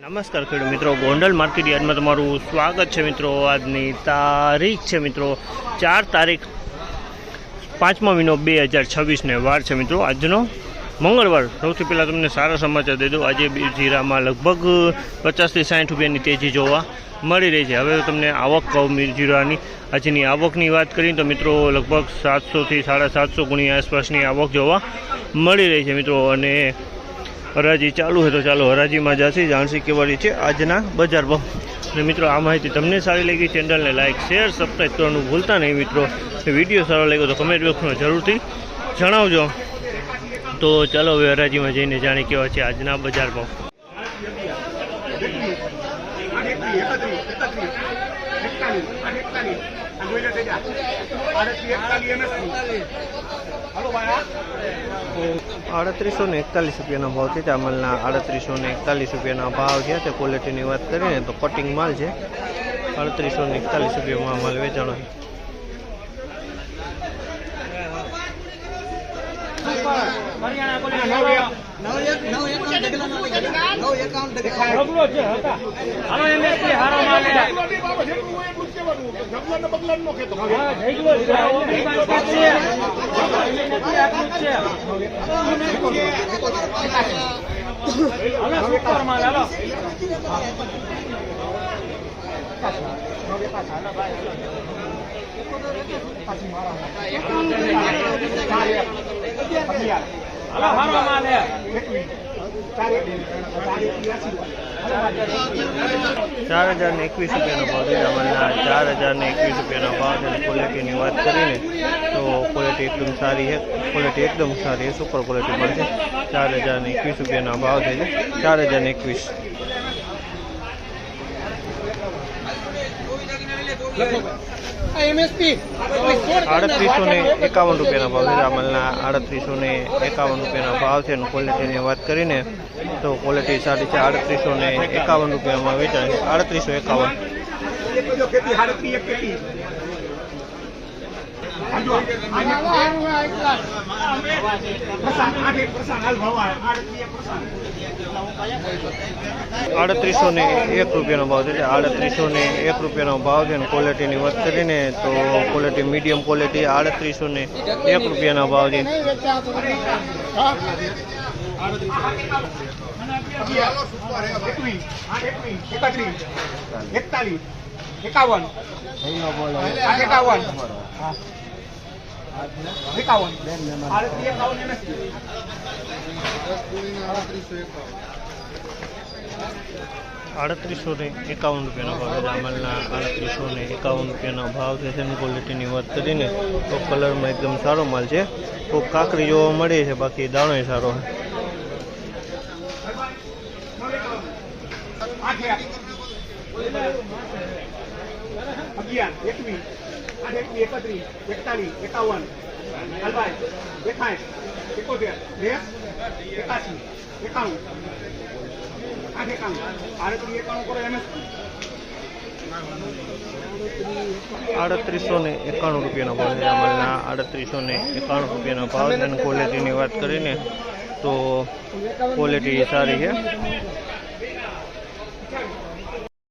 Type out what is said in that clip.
નમસ્કાર ખેડૂત મિત્રો, ગોંડલ માર્કેટ યાર્ડમાં તમારું સ્વાગત છે મિત્રો। આજની તારીખ છે મિત્રો 4 તારીખ 5મા મહિનો 2026 ને વાર છે મિત્રો આજનો મંગળવાર। સૌથી પહેલાં તમને સારા સમાચાર દઈ દઉં। આજે જીરામાં લગભગ 50 થી 60 રૂપિયાની તેજી જોવા મળી રહી છે। હવે તમને આવક કહું જીરાની આજની આવકની વાત કરીએ તો મિત્રો લગભગ 700 થી 750 ગુણી આસપાસની આવક જોવા મળી રહી છે મિત્રો। અને હરાજી ચાલુ है तो ચાલો હરાજીમાં જશે, જાણસી કેવાડી છે આજના બજાર ભાવ। અને મિત્રો આ માહિતી તમને સારી લાગી, ચેનલને લાઇક શેર સબસ્ક્રાઈબ કરવાનું ભૂલતા નહીં મિત્રો। વિડીયો સારો લાગ્યો તો કમેન્ટ બોક્સમાં જરૂરથી જણાવજો। તો ચાલો હવે હરાજીમાં જઈને જાણી કેવા છે આજના બજાર ભાવ। ₹3841 રૂપિયાના ભાવ છે। ચામલના ₹3841 રૂપિયાના ભાવ છે। તે ક્વોલિટીની વાત કરીએ તો કટિંગ માલ છે। ₹3841 રૂપિયામાં માલ વેચાણો છે। ₹4021 રૂપિયાનો ભાવ છે। અમારા ₹4021 રૂપિયાનો ભાવ છે। ક્વોલિટીની વાત કરીને તો ક્વોલિટી એકદમ સારી છે। ક્વોલિટી એકદમ સારી છે, સુપર ક્વોલિટી પણ છે। ₹4021 રૂપિયાના ભાવ છે। ₹4021 एमएसपी ₹3851 રૂપિયાના ભાવ છે। અમલના ₹3851 રૂપિયાના ભાવ છે। ક્વોલિટીની વાત કરીને તો ક્વોલિટી સારી છે। ₹3851 રૂપિયામાં વેચાય છે। ₹3851 ₹3801 રૂપિયાનો ભાવ છે। ₹3801 રૂપિયાનો ભાવ છે। ક્વોલિટીની વાત કરીને તો ક્વોલિટી મીડિયમ ક્વોલિટી ₹3801 રૂપિયાના ભાવ છે। ₹3851 રૂપિયાનો ભાવ છે। અમલના ₹3851 રૂપિયાનો ભાવ છે। તેની ક્વોલિટીની વાત કરીને તો કલરમાં એકદમ સારો માલ છે। તો કાકરી જોવા મળે છે, બાકી દાણો સારો છે। ₹3891 રૂપિયાનો ભાવ છે। અમલના ₹3891 રૂપિયાનો ભાવ છે। ક્વોલિટીની વાત કરીને તો ક્વોલિટી સારી છે।